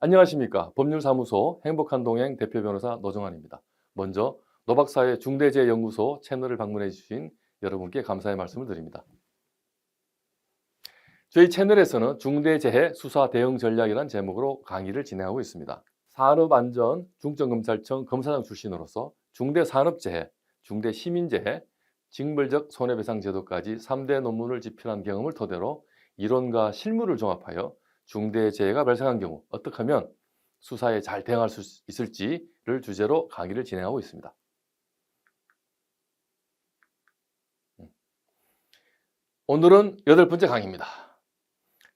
안녕하십니까. 법률사무소 행복한 동행 대표 변호사 노정환입니다. 먼저 노박사의 중대재해연구소 채널을 방문해 주신 여러분께 감사의 말씀을 드립니다. 저희 채널에서는 중대재해 수사 대응 전략이라는 제목으로 강의를 진행하고 있습니다. 산업안전 중점검찰청 검사장 출신으로서 중대산업재해, 중대시민재해, 징벌적 손해배상 제도까지 3대 논문을 집필한 경험을 토대로 이론과 실무를 종합하여 중대재해가 발생한 경우 어떻게 하면 수사에 잘 대응할 수 있을지를 주제로 강의를 진행하고 있습니다. 오늘은 8번째 강의입니다.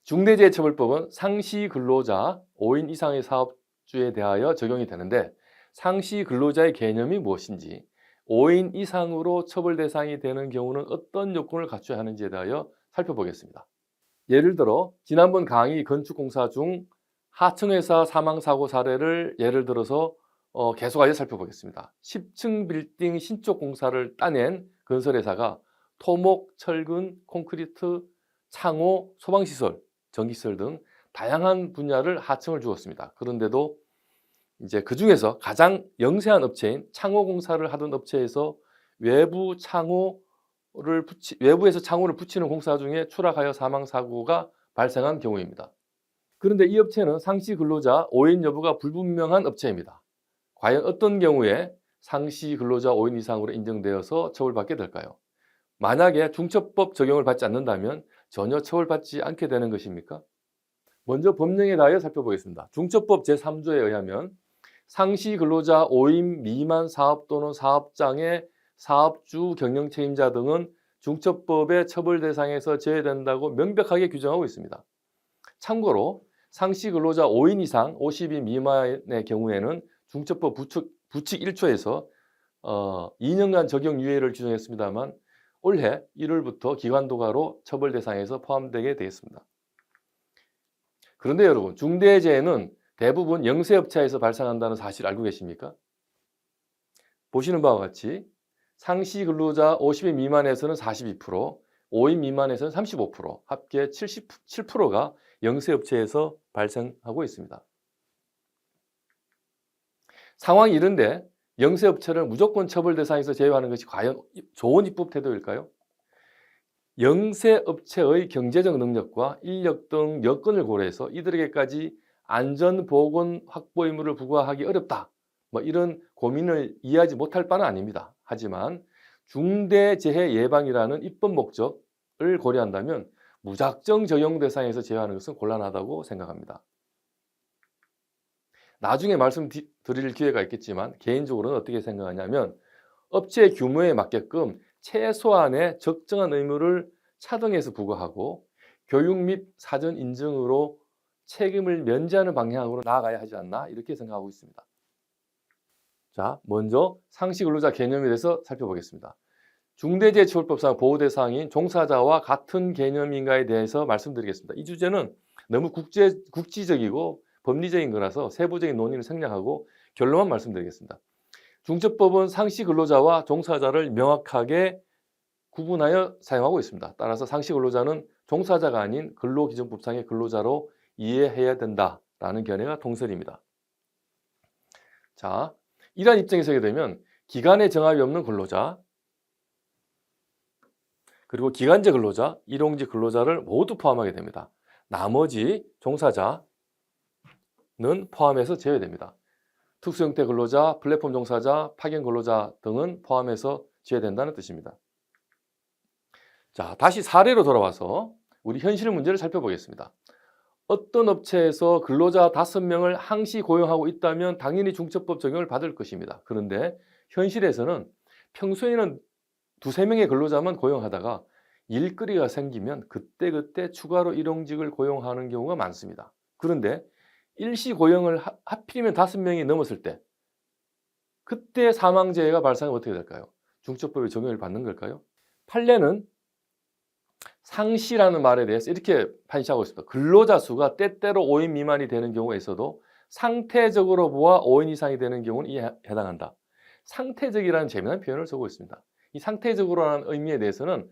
중대재해처벌법은 상시 근로자 5인 이상의 사업주에 대하여 적용이 되는데 상시 근로자의 개념이 무엇인지 5인 이상으로 처벌 대상이 되는 경우는 어떤 요건을 갖춰야 하는지에 대하여 살펴보겠습니다. 예를 들어 지난번 강의 건축공사 중 하청회사 사망사고 사례를 예를 들어서 계속하여 살펴보겠습니다. 10층 빌딩 신축 공사를 따낸 건설회사가 토목, 철근, 콘크리트, 창호, 소방시설, 전기시설 등 다양한 분야를 하청을 주었습니다. 그런데도 이제 그 중에서 가장 영세한 업체인 창호공사를 하던 업체에서 외부에서 창호를 붙이는 공사 중에 추락하여 사망사고가 발생한 경우입니다. 그런데 이 업체는 상시 근로자 5인 여부가 불분명한 업체입니다. 과연 어떤 경우에 상시 근로자 5인 이상으로 인정되어서 처벌받게 될까요? 만약에 중처법 적용을 받지 않는다면 전혀 처벌받지 않게 되는 것입니까? 먼저 법령에 대하여 살펴보겠습니다. 중처법 제3조에 의하면 상시 근로자 5인 미만 사업 또는 사업장의 사업주 경영 책임자 등은 중처법의 처벌 대상에서 제외된다고 명백하게 규정하고 있습니다. 참고로 상시 근로자 5인 이상 50인 미만의 경우에는 중처법 부칙 1조에서 2년간 적용 유예를 규정했습니다만 올해 1월부터 기관도가로 처벌 대상에서 포함되게 되겠습니다. 그런데 여러분, 중대재해는 대부분 영세업체에서 발생한다는 사실 알고 계십니까? 보시는 바와 같이 상시 근로자 50인 미만에서는 42%, 5인 미만에서는 35%, 합계 77%가 영세업체에서 발생하고 있습니다. 상황이 이런데 영세업체를 무조건 처벌 대상에서 제외하는 것이 과연 좋은 입법 태도일까요? 영세업체의 경제적 능력과 인력 등 여건을 고려해서 이들에게까지 안전보건 확보 의무를 부과하기 어렵다. 이런 고민을 이해하지 못할 바는 아닙니다. 하지만 중대재해 예방이라는 입법 목적을 고려한다면 무작정 적용 대상에서 제외하는 것은 곤란하다고 생각합니다. 나중에 말씀드릴 기회가 있겠지만 개인적으로는 어떻게 생각하냐면 업체 규모에 맞게끔 최소한의 적정한 의무를 차등해서 부과하고 교육 및 사전 인증으로 책임을 면제하는 방향으로 나아가야 하지 않나 이렇게 생각하고 있습니다. 자, 먼저 상시 근로자 개념에 대해서 살펴보겠습니다. 중대재해처벌법상 보호 대상인 종사자와 같은 개념인가에 대해서 말씀드리겠습니다. 이 주제는 너무 국지적이고 법리적인 거라서 세부적인 논의를 생략하고 결론만 말씀드리겠습니다. 중처법은 상시 근로자와 종사자를 명확하게 구분하여 사용하고 있습니다. 따라서 상시 근로자는 종사자가 아닌 근로기준법상의 근로자로 이해해야 된다라는 견해가 통설입니다. 자, 이러한 입장에 서게 되면 기간의 정합이 없는 근로자, 그리고 기간제 근로자, 일용직 근로자를 모두 포함하게 됩니다. 나머지 종사자는 포함해서 제외됩니다. 특수형태 근로자, 플랫폼 종사자, 파견 근로자 등은 포함해서 제외된다는 뜻입니다. 자, 다시 사례로 돌아와서 우리 현실 문제를 살펴보겠습니다. 어떤 업체에서 근로자 5명을 항시 고용하고 있다면 당연히 중처법 적용을 받을 것입니다. 그런데 현실에서는 평소에는 2~3명의 근로자만 고용하다가 일거리가 생기면 그때그때 추가로 일용직을 고용하는 경우가 많습니다. 그런데 일시 고용을 하필이면 5명이 넘었을 때 그때 사망재해가 발생하면 어떻게 될까요? 중처법의 적용을 받는 걸까요? 판례는 상시라는 말에 대해서 이렇게 판시하고 있습니다. 근로자 수가 때때로 5인 미만이 되는 경우에 있어도 상태적으로 보아 5인 이상이 되는 경우는 이에 해당한다. 상태적이라는 재미난 표현을 쓰고 있습니다. 이 상태적으로라는 의미에 대해서는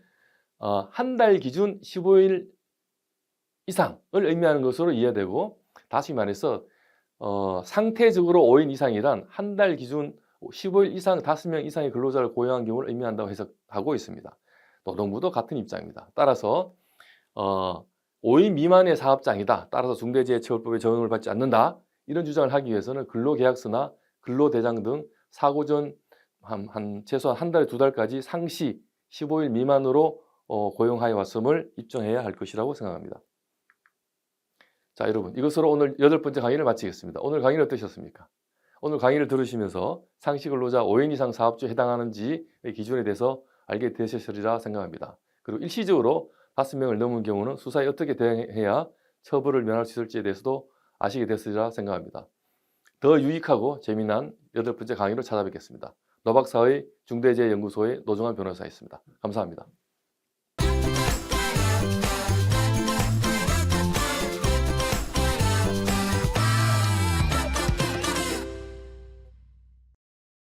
한 달 기준 15일 이상을 의미하는 것으로 이해되고, 다시 말해서 상태적으로 5인 이상이란 한 달 기준 15일 이상 5명 이상의 근로자를 고용한 경우를 의미한다고 해석하고 있습니다. 노동부도 같은 입장입니다. 따라서 5인 미만의 사업장이다. 따라서 중대재해처벌법에 적용을 받지 않는다. 이런 주장을 하기 위해서는 근로계약서나 근로대장 등 사고 전 최소한 한 달에 2달까지 상시 15일 미만으로 고용하여 왔음을 입증해야 할 것이라고 생각합니다. 자, 여러분, 이것으로 오늘 8번째 강의를 마치겠습니다. 오늘 강의는 어떠셨습니까? 오늘 강의를 들으시면서 상시 근로자 5인 이상 사업주에 해당하는지의 기준에 대해서 알게 되셨으리라 생각합니다. 그리고 일시적으로 5명을 넘은 경우는 수사에 어떻게 대응해야 처벌을 면할 수 있을지에 대해서도 아시게 됐으리라 생각합니다. 더 유익하고 재미난 8번째 강의로 찾아뵙겠습니다. 노박사의 중대재해연구소의 노정환 변호사였습니다. 감사합니다.